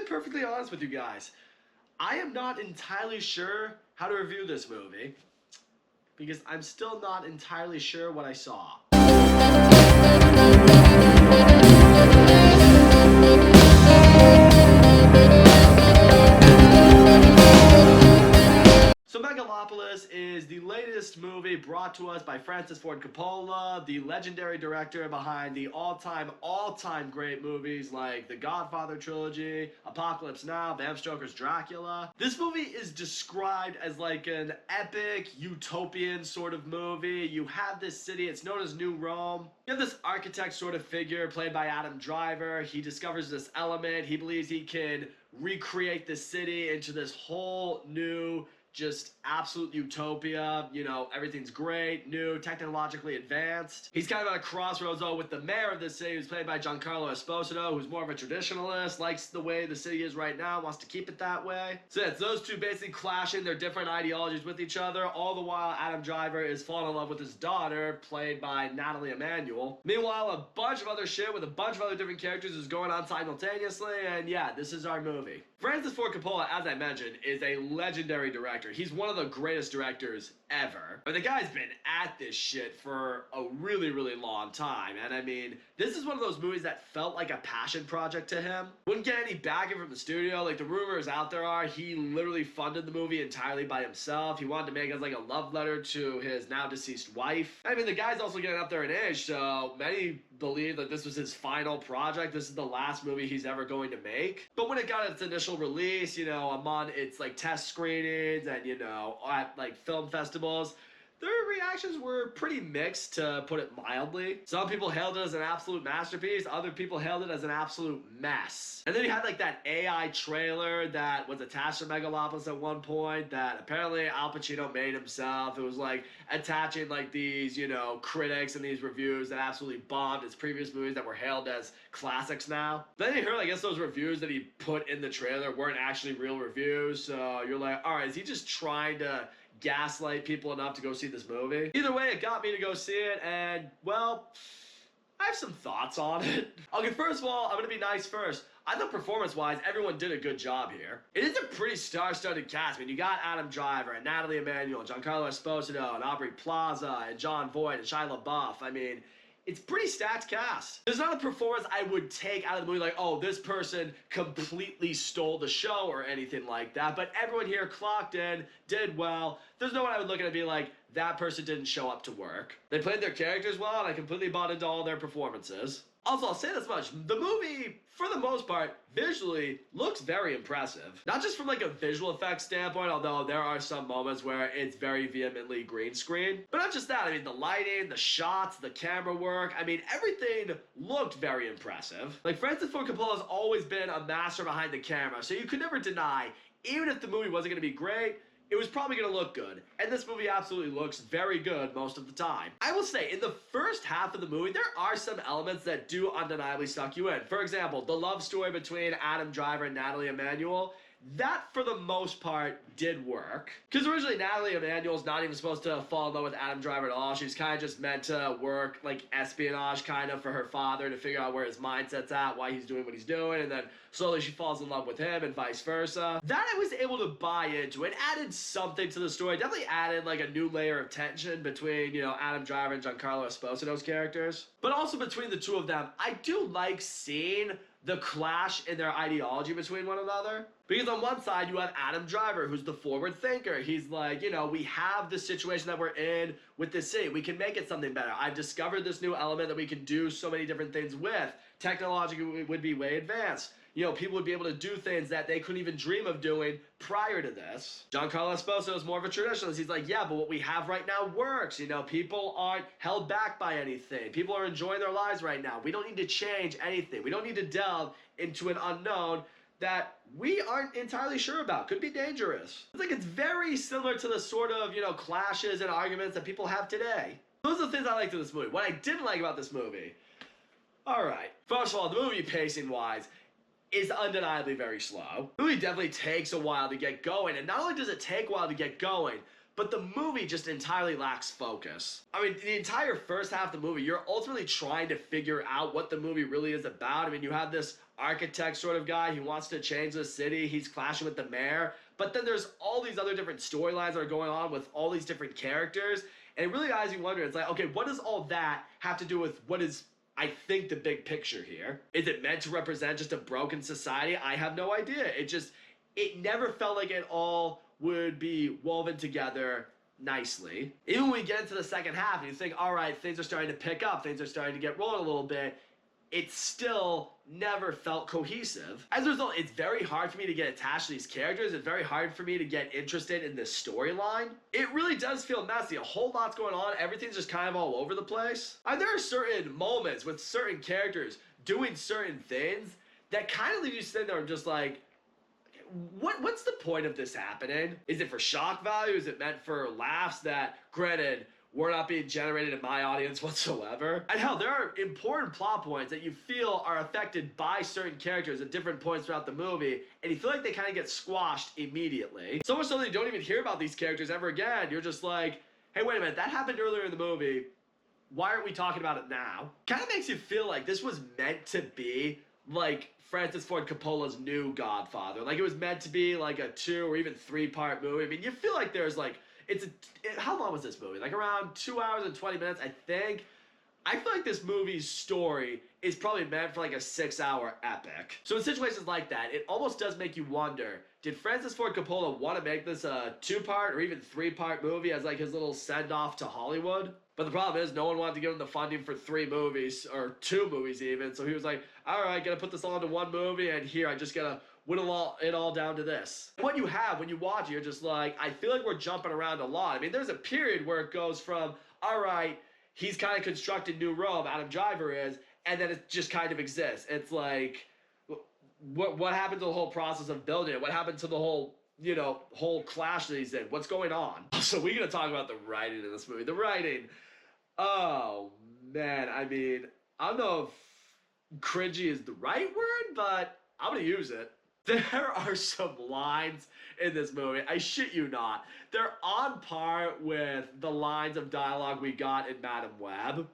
perfectly honest with you guys, I am not entirely sure how to review this movie because I'm still not entirely sure what I saw. So Megalopolis is the latest movie brought to us by Ford Coppola, the legendary director behind the all-time great movies like the Godfather trilogy, Apocalypse Now, Bram Stoker's Dracula. This movie is described as like an epic, utopian sort of movie. You have this city, it's known as New Rome. You have this architect sort of figure played by Adam Driver. He discovers this element. He believes he can recreate the city into this whole new, just absolute utopia. You know, everything's great, new, technologically advanced. He's kind of at a crossroads though with the mayor of the city, who's played by Giancarlo Esposito, who's more of a traditionalist, likes the way the city is right now, wants to keep it that way. So it's those two basically clashing their different ideologies with each other. All the while Adam Driver is falling in love with his daughter, played by Natalie Emmanuel. Meanwhile, a bunch of other shit with a bunch of other different characters is going on simultaneously, and yeah, this is our movie. Ford Coppola, as I mentioned, is a legendary director. He's one of the greatest directors ever. But the guy's been at this shit for a really, really long time. And I mean, this is one of those movies that felt like a passion project to him. Wouldn't get any backing from the studio. Like, the rumors out there are he literally funded the movie entirely by himself. He wanted to make it as like a love letter to his now deceased wife. I mean, the guy's also getting up there in age, so many believe that this was his final project. This is the last movie he's ever going to make. But when it got its initial release, you know, among its like test screenings and, you know, at like film festivals, their reactions were pretty mixed, to put it mildly. Some people hailed it as an absolute masterpiece. Other people hailed it as an absolute mess. And then you had like that AI trailer that was attached to Megalopolis at one point that apparently Al Pacino made himself. It was like attaching like these, you know, critics and these reviews that absolutely bombed his previous movies that were hailed as classics now. Then you heard, I guess, those reviews that he put in the trailer weren't actually real reviews. So you're like, all right, is he just trying to gaslight people enough to go see this movie? Either way, it got me to go see it, and well, I have some thoughts on it. Okay, first of all, I'm gonna be nice first. I thought performance-wise, everyone did a good job here. It is a pretty star-studded cast. I mean, you got Adam Driver and Natalie Emmanuel, Giancarlo Esposito, and Aubrey Plaza, and Jon Voight, and Shia LaBeouf. I mean, it's pretty stacked cast. There's not a performance I would take out of the movie like, oh, this person completely stole the show or anything like that, but everyone here clocked in, did well. There's no one I would look at and be like, that person didn't show up to work. They played their characters well, and I completely bought into all their performances. Also, I'll say this much, the movie, for the most part, visually looks very impressive. Not just from like a visual effects standpoint, although there are some moments where it's very vehemently green screen. But not just that, I mean, the lighting, the shots, the camera work, I mean, everything looked very impressive. Like, Ford Coppola has always been a master behind the camera, so you could never deny, even if the movie wasn't going to be great, it was probably going to look good. And this movie absolutely looks very good most of the time. I will say, in the first half of the movie, there are some elements that do undeniably suck you in. For example, the love story between Adam Driver and Natalie Emmanuel, that, for the most part, did work. Because originally, Natalie Emmanuel's not even supposed to fall in love with Adam Driver at all. She's kind of just meant to work, like, espionage, kind of, for her father to figure out where his mindset's at, why he's doing what he's doing, and then slowly she falls in love with him, and vice versa. That I was able to buy into. It added something to the story. It definitely added, like, a new layer of tension between, you know, Adam Driver and Giancarlo Esposito's characters. But also between the two of them, I do like seeing the clash in their ideology between one another. Because on one side, you have Adam Driver, who's the forward thinker. He's like, you know, we have the situation that we're in with this city. We can make it something better. I've discovered this new element that we can do so many different things with. Technologically, it would be way advanced. You know, people would be able to do things that they couldn't even dream of doing prior to this. Giancarlo Esposito is more of a traditionalist. He's like, yeah, but what we have right now works. You know, people aren't held back by anything. People are enjoying their lives right now. We don't need to change anything. We don't need to delve into an unknown that we aren't entirely sure about. Could be dangerous. It's like, it's very similar to the sort of, you know, clashes and arguments that people have today. Those are the things I liked in this movie. What I didn't like about this movie, alright, first of all, the movie pacing-wise is undeniably very slow. The movie definitely takes a while to get going, and not only does it take a while to get going, but the movie just entirely lacks focus. I mean, the entire first half of the movie, you're ultimately trying to figure out what the movie really is about. I mean, you have this architect sort of guy who wants to change the city, he's clashing with the mayor, but then there's all these other different storylines that are going on with all these different characters, and it really has you wonder, it's like, okay, what does all that have to do with what is, I think, the big picture here? Is it meant to represent just a broken society? I have no idea. It never felt like it all would be woven together nicely. Even when we get into the second half and you think, all right, things are starting to pick up, things are starting to get rolling a little bit, it still never felt cohesive. As a result, it's very hard for me to get attached to these characters. It's very hard for me to get interested in this storyline. It really does feel messy. A whole lot's going on. Everything's just kind of all over the place. And there are certain moments with certain characters doing certain things that kind of leave you sitting there and just like, what's the point of this happening? Is it for shock value? Is it meant for laughs that, granted, were not being generated in my audience whatsoever? And hell, there are important plot points that you feel are affected by certain characters at different points throughout the movie, and you feel like they kind of get squashed immediately. So much so that you don't even hear about these characters ever again. You're just like, hey, wait a minute, that happened earlier in the movie. Why aren't we talking about it now? Kind of makes you feel like this was meant to be like Francis Ford Coppola's new Godfather. Like it was meant to be like a 2 or even 3-part movie. I mean, you feel like there's like, how long was this movie? Like around 2 hours and 20 minutes, I think. I feel like this movie's story is probably meant for like a 6-hour epic. So in situations like that, it almost does make you wonder, did Francis Ford Coppola want to make this a 2-part or even 3-part movie as like his little send-off to Hollywood? But the problem is no one wanted to give him the funding for 3 movies, or 2 movies even, so he was like, alright, gotta put this all into 1 movie, and here, I just gotta whittle it all down to this. What you have when you watch it, you're just like, I feel like we're jumping around a lot. I mean, there's a period where it goes from, alright, he's kind of constructed New Rome, Adam Driver is, and then it just kind of exists. It's like, what happened to the whole process of building it? What happened to the whole, whole clash that he's in? What's going on? So we're gonna talk about the writing in this movie. The writing, oh man, I mean, I don't know if cringy is the right word, but I'm gonna use it. There are some lines in this movie, I shit you not, they're on par with the lines of dialogue we got in Madam Web.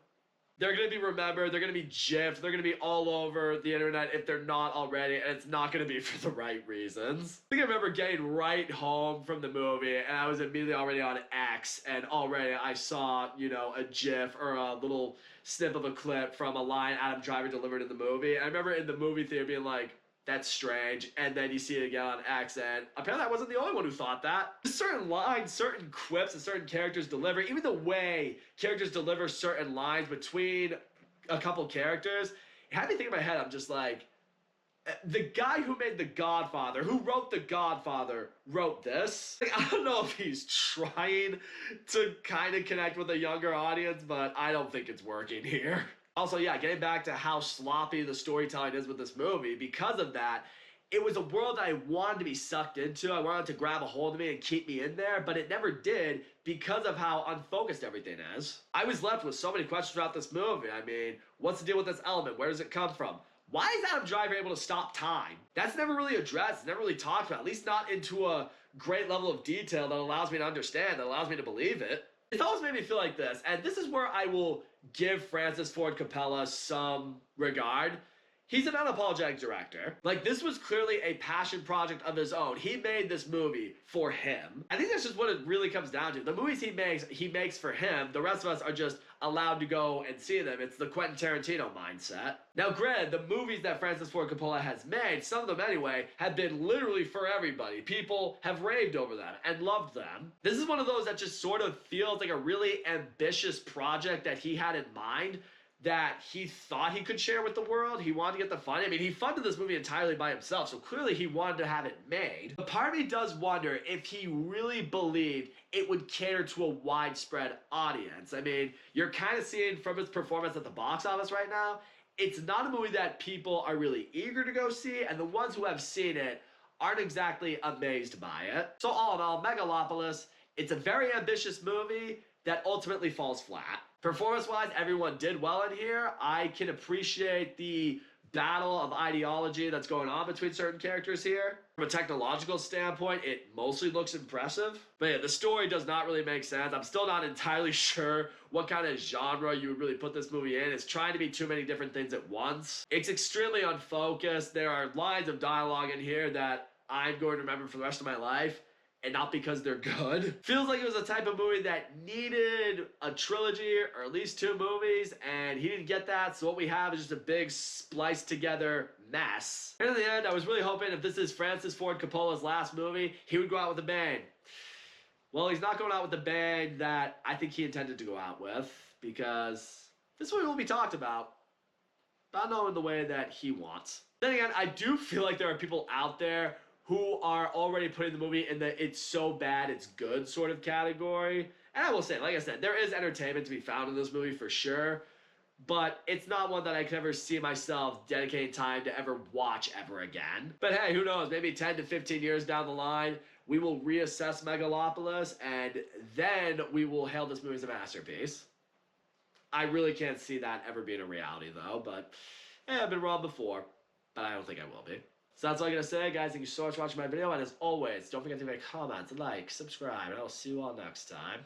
They're going to be remembered, they're going to be gifs, they're going to be all over the internet if they're not already, and it's not going to be for the right reasons. I think I remember getting right home from the movie, and I was immediately already on X, and already I saw, a gif or a little snip of a clip from a line Adam Driver delivered in the movie. And I remember in the movie theater being like, that's strange, and then you see it again on X, and apparently I wasn't the only one who thought that. Certain lines, certain quips that certain characters deliver, even the way characters deliver certain lines between a couple characters, it had me think in my head, I'm just like, the guy who made The Godfather, who wrote The Godfather, wrote this. Like, I don't know if he's trying to kind of connect with a younger audience, but I don't think it's working here. Also, yeah, getting back to how sloppy the storytelling is with this movie, because of that, it was a world I wanted to be sucked into. I wanted to grab a hold of me and keep me in there, but it never did because of how unfocused everything is. I was left with so many questions about this movie. I mean, what's the deal with this element? Where does it come from? Why is Adam Driver able to stop time? That's never really addressed, never really talked about, at least not into a great level of detail that allows me to understand, that allows me to believe it. It's always made me feel like this, and this is where I will give Francis Ford Coppola some regard. He's an unapologetic director. Like, this was clearly a passion project of his own. He made this movie for him. I think that's just what it really comes down to. The movies he makes for him. The rest of us are just allowed to go and see them. It's the Quentin Tarantino mindset. Now, granted, the movies that Francis Ford Coppola has made, some of them anyway, have been literally for everybody. People have raved over them and loved them. This is one of those that just sort of feels like a really ambitious project that he had in mind, that he thought he could share with the world. He wanted to get the funding. I mean, he funded this movie entirely by himself, so clearly he wanted to have it made. But part of me does wonder if he really believed it would cater to a widespread audience. I mean, you're kind of seeing from his performance at the box office right now, it's not a movie that people are really eager to go see, and the ones who have seen it aren't exactly amazed by it. So all in all, Megalopolis, it's a very ambitious movie that ultimately falls flat. Performance-wise, everyone did well in here. I can appreciate the battle of ideology that's going on between certain characters here. From a technological standpoint, it mostly looks impressive. But yeah, the story does not really make sense. I'm still not entirely sure what kind of genre you would really put this movie in. It's trying to be too many different things at once. It's extremely unfocused. There are lines of dialogue in here that I'm going to remember for the rest of my life, and not because they're good. Feels like it was a type of movie that needed a trilogy or at least 2 movies, and he didn't get that, so what we have is just a big spliced together mess. And in the end, I was really hoping if this is Francis Ford Coppola's last movie, he would go out with a bang. Well, he's not going out with the bang that I think he intended to go out with, because this movie will be talked about, but not in the way that he wants. Then again, I do feel like there are people out there who are already putting the movie in the it's so bad it's good sort of category. And I will say, like I said, there is entertainment to be found in this movie for sure, but it's not one that I could ever see myself dedicating time to ever watch ever again. But hey, who knows, maybe 10 to 15 years down the line, we will reassess Megalopolis, and then we will hail this movie as a masterpiece. I really can't see that ever being a reality though, but I've been wrong before, but I don't think I will be. So that's all I'm going to say, guys. Thank you so much for watching my video. And as always, don't forget to leave a comment, like, subscribe, and I will see you all next time.